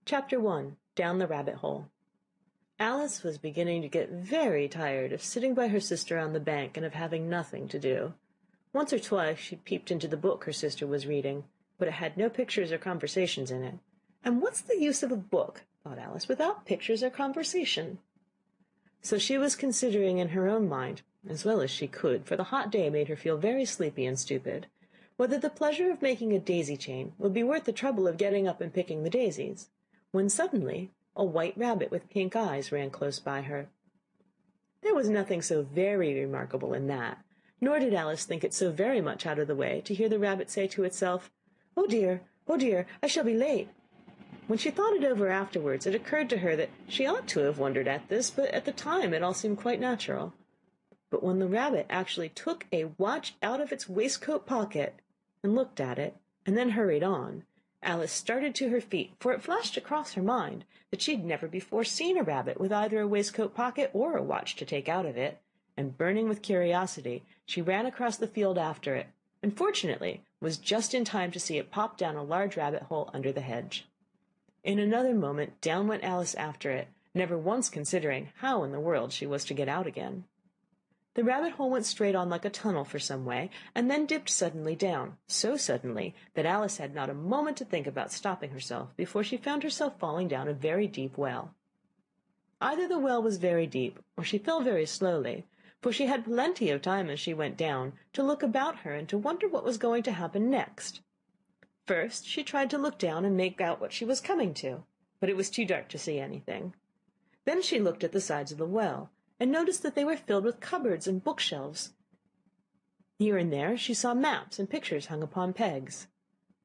Chapter 1. Down the Rabbit Hole. Alice was beginning to get very tired of sitting by her sister on the bank and of having nothing to do. Once or twice she peeped into the book her sister was reading, but it had no pictures or conversations in it. And what's the use of a book, thought Alice, without pictures or conversation? So she was considering in her own mind, as well as she could, for the hot day made her feel very sleepy and stupid, whether the pleasure of making a daisy chain would be worth the trouble of getting up and picking the daisies, when suddenly a white rabbit with pink eyes ran close by her. There was nothing so very remarkable in that, nor did Alice think it so very much out of the way to hear the rabbit say to itself, oh dear, I shall be late." When she thought it over afterwards, it occurred to her that she ought to have wondered at this, but at the time it all seemed quite natural. But when the rabbit actually took a watch out of its waistcoat pocket and looked at it, and then hurried on, Alice started to her feet, for it flashed across her mind that she had never before seen a rabbit with either a waistcoat pocket or a watch to take out of it, and burning with curiosity, she ran across the field after it, and fortunately was just in time to see it pop down a large rabbit hole under the hedge. In another moment down went Alice after it, never once considering how in the world she was to get out again. The rabbit hole went straight on like a tunnel for some way, and then dipped suddenly down, so suddenly that Alice had not a moment to think about stopping herself before she found herself falling down a very deep well. Either the well was very deep, or she fell very slowly, for she had plenty of time as she went down to look about her and to wonder what was going to happen next. First she tried to look down and make out what she was coming to, but it was too dark to see anything. Then she looked at the sides of the well, and noticed that they were filled with cupboards and bookshelves. Here and there she saw maps and pictures hung upon pegs.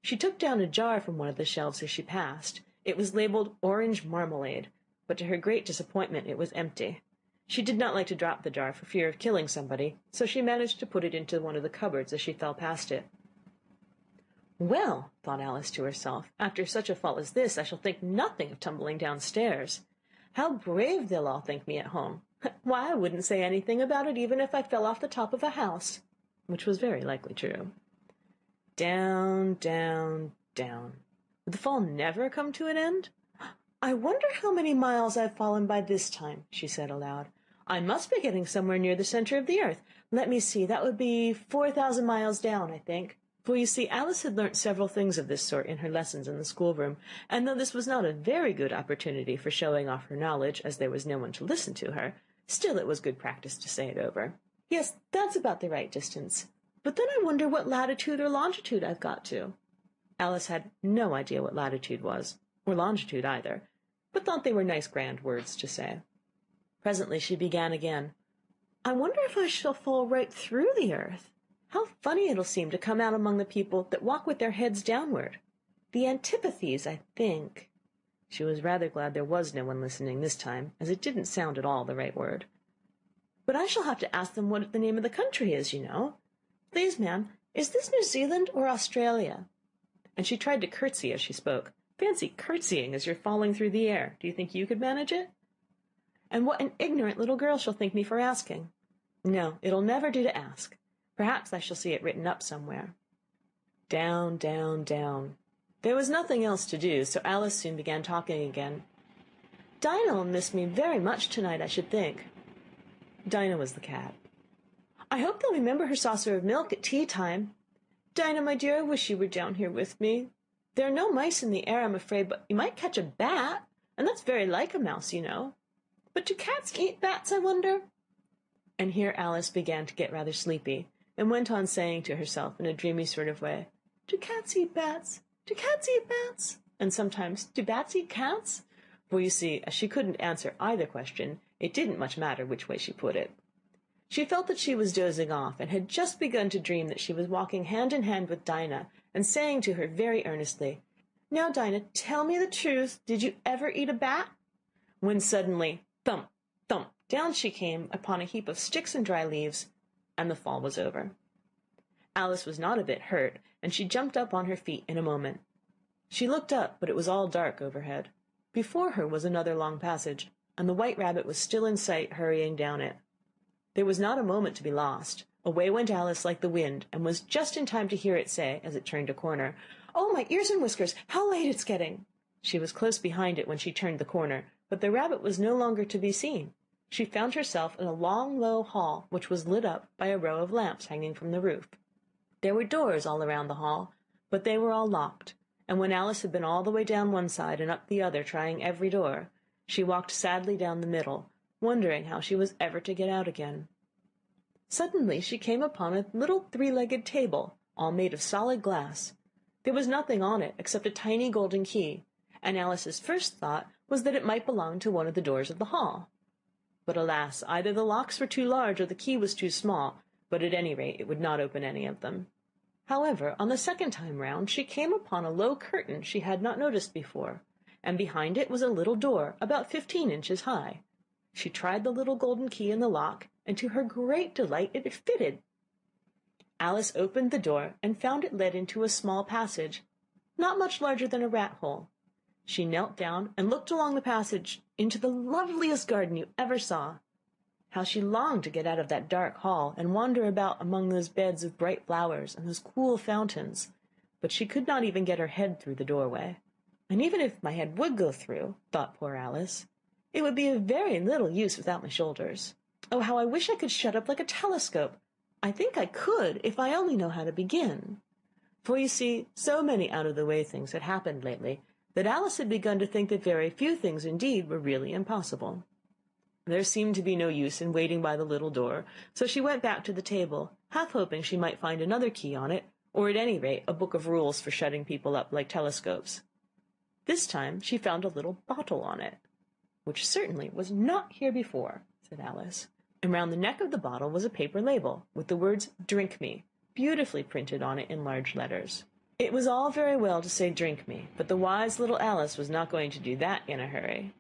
She took down a jar from one of the shelves as she passed. It was labelled orange marmalade, but to her great disappointment it was empty. She did not like to drop the jar for fear of killing somebody, so she managed to put it into one of the cupboards as she fell past it. Well, thought Alice to herself, after such a fall as this I shall think nothing of tumbling downstairs. How brave they'll all think me at home. Why, I wouldn't say anything about it even if I fell off the top of a house, which was very likely true. Down, down, down. Would the fall never come to an end? I wonder how many miles I've fallen by this time, she said aloud. I must be getting somewhere near the center of the earth. Let me see, that would be 4,000 miles down, I think. For you see, Alice had learnt several things of this sort in her lessons in the schoolroom, and though this was not a very good opportunity for showing off her knowledge, as there was no one to listen to her, still it was good practice to say it over. Yes, that's about the right distance. But then I wonder what latitude or longitude I've got to. Alice had no idea what latitude was, or longitude either, but thought they were nice grand words to say. Presently she began again. I wonder if I shall fall right through the earth. How funny it'll seem to come out among the people that walk with their heads downward. The antipathies, I think. She was rather glad there was no one listening this time, as it didn't sound at all the right word. But I shall have to ask them what the name of the country is, you know. Please, ma'am, is this New Zealand or Australia? And she tried to curtsy as she spoke. Fancy curtsying as you're falling through the air. Do you think you could manage it? And what an ignorant little girl she'll think me for asking. No, it'll never do to ask. Perhaps I shall see it written up somewhere. Down, down, down. There was nothing else to do, so Alice soon began talking again. Dinah'll miss me very much tonight, I should think. Dinah was the cat. I hope they'll remember her saucer of milk at tea time. Dinah, my dear, I wish you were down here with me. There are no mice in the air, I'm afraid, but you might catch a bat, and that's very like a mouse, you know. But do cats eat bats, I wonder? And here Alice began to get rather sleepy, and went on saying to herself in a dreamy sort of way, Do cats eat bats? Do cats eat bats? And sometimes, do bats eat cats? For you see, as she couldn't answer either question, it didn't much matter which way she put it. She felt that she was dozing off, and had just begun to dream that she was walking hand in hand with Dinah, and saying to her very earnestly, Now, Dinah, tell me the truth, did you ever eat a bat? When suddenly, thump, thump, down she came upon a heap of sticks and dry leaves, and the fall was over. Alice was not a bit hurt, and she jumped up on her feet in a moment. She looked up, but it was all dark overhead. Before her was another long passage, and the white rabbit was still in sight, hurrying down it. There was not a moment to be lost. Away went Alice like the wind, and was just in time to hear it say, as it turned a corner, Oh, my ears and whiskers, how late it's getting! She was close behind it when she turned the corner, but the rabbit was no longer to be seen. She found herself in a long, low hall, which was lit up by a row of lamps hanging from the roof. There were doors all around the hall, but they were all locked, and when Alice had been all the way down one side and up the other, trying every door, she walked sadly down the middle, wondering how she was ever to get out again. Suddenly she came upon a little three-legged table, all made of solid glass. There was nothing on it except a tiny golden key, and Alice's first thought was that it might belong to one of the doors of the hall. But alas, either the locks were too large or the key was too small, but at any rate it would not open any of them. However, on the second time round she came upon a low curtain she had not noticed before, and behind it was a little door about 15 inches high. She tried the little golden key in the lock, and to her great delight it fitted. Alice opened the door and found it led into a small passage, not much larger than a rat-hole. She knelt down and looked along the passage into the loveliest garden you ever saw. How she longed to get out of that dark hall and wander about among those beds of bright flowers and those cool fountains, but she could not even get her head through the doorway. And even if my head would go through, thought poor Alice, it would be of very little use without my shoulders. Oh, how I wish I could shut up like a telescope! I think I could, if I only know how to begin. For you see, so many out-of-the-way things had happened lately, that Alice had begun to think that very few things indeed were really impossible. There seemed to be no use in waiting by the little door, so she went back to the table, half hoping she might find another key on it, or at any rate a book of rules for shutting people up like telescopes. This time she found a little bottle on it, which certainly was not here before, said Alice, and round the neck of the bottle was a paper label, with the words "Drink me" beautifully printed on it in large letters. It was all very well to say "drink me," but the wise little Alice was not going to do that in a hurry.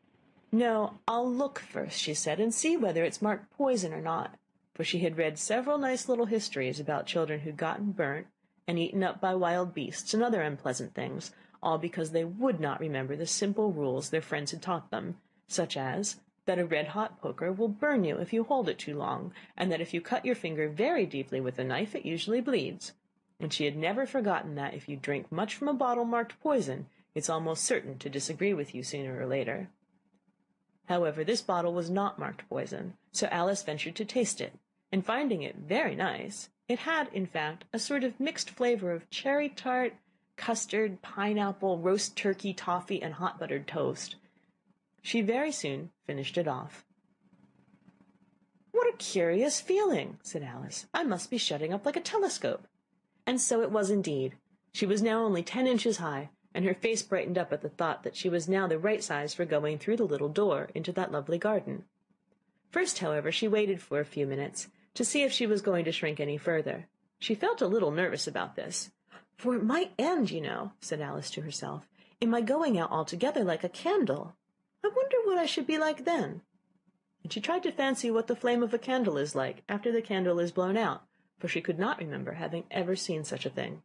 "No, I'll look first," she said, "and see whether it's marked poison or not," for she had read several nice little histories about children who'd gotten burnt and eaten up by wild beasts and other unpleasant things, all because they would not remember the simple rules their friends had taught them, such as that a red-hot poker will burn you if you hold it too long, and that if you cut your finger very deeply with a knife it usually bleeds. And she had never forgotten that if you drink much from a bottle marked poison, it's almost certain to disagree with you sooner or later. However, this bottle was not marked poison, so Alice ventured to taste it, and finding it very nice, it had, in fact, a sort of mixed flavor of cherry tart, custard, pineapple, roast turkey, toffee, and hot buttered toast. She very soon finished it off. "What a curious feeling," said Alice. "I must be shutting up like a telescope." And so it was indeed. She was now only 10 inches high, and her face brightened up at the thought that she was now the right size for going through the little door into that lovely garden. First, however, she waited for a few minutes, to see if she was going to shrink any further. She felt a little nervous about this. "For it might end, you know," said Alice to herself, "in my going out altogether like a candle. I wonder what I should be like then." And she tried to fancy what the flame of a candle is like after the candle is blown out, for she could not remember having ever seen such a thing.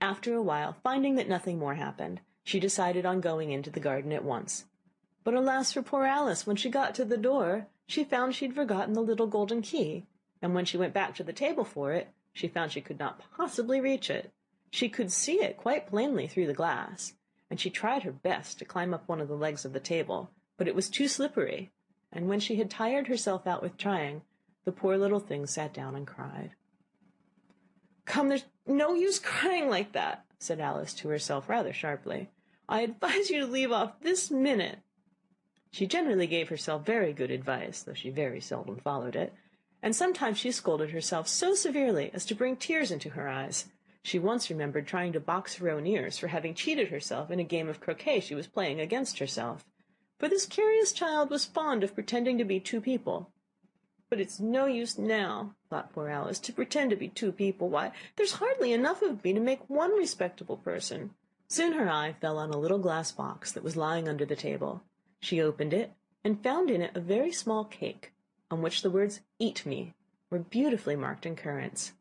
After a while, finding that nothing more happened, she decided on going into the garden at once. But alas for poor Alice, when she got to the door, she found she'd forgotten the little golden key, and when she went back to the table for it, she found she could not possibly reach it. She could see it quite plainly through the glass, and she tried her best to climb up one of the legs of the table, but it was too slippery, and when she had tired herself out with trying, the poor little thing sat down and cried. "Come, there's no use crying like that," said Alice to herself rather sharply. "I advise you to leave off this minute." She generally gave herself very good advice, though she very seldom followed it, and sometimes she scolded herself so severely as to bring tears into her eyes. She once remembered trying to box her own ears for having cheated herself in a game of croquet she was playing against herself, for this curious child was fond of pretending to be two people. "But it's no use now," thought poor Alice, "to pretend to be two people. Why, there's hardly enough of me to make one respectable person." Soon her eye fell on a little glass box that was lying under the table. She opened it, and found in it a very small cake, on which the words "Eat me" were beautifully marked in currants.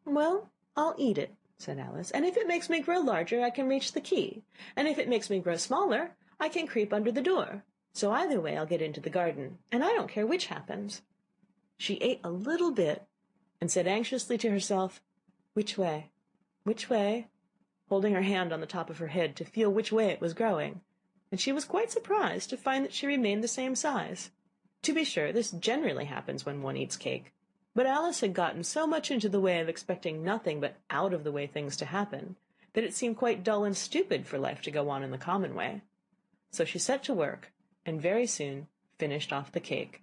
"Well, I'll eat it," said Alice, "and if it makes me grow larger, I can reach the key, and if it makes me grow smaller, I can creep under the door. So either way I'll get into the garden, and I don't care which happens." She ate a little bit, and said anxiously to herself, "Which way? Which way?" holding her hand on the top of her head to feel which way it was growing, and she was quite surprised to find that she remained the same size. To be sure, this generally happens when one eats cake, but Alice had gotten so much into the way of expecting nothing but out-of-the-way things to happen, that it seemed quite dull and stupid for life to go on in the common way. So she set to work, and very soon finished off the cake.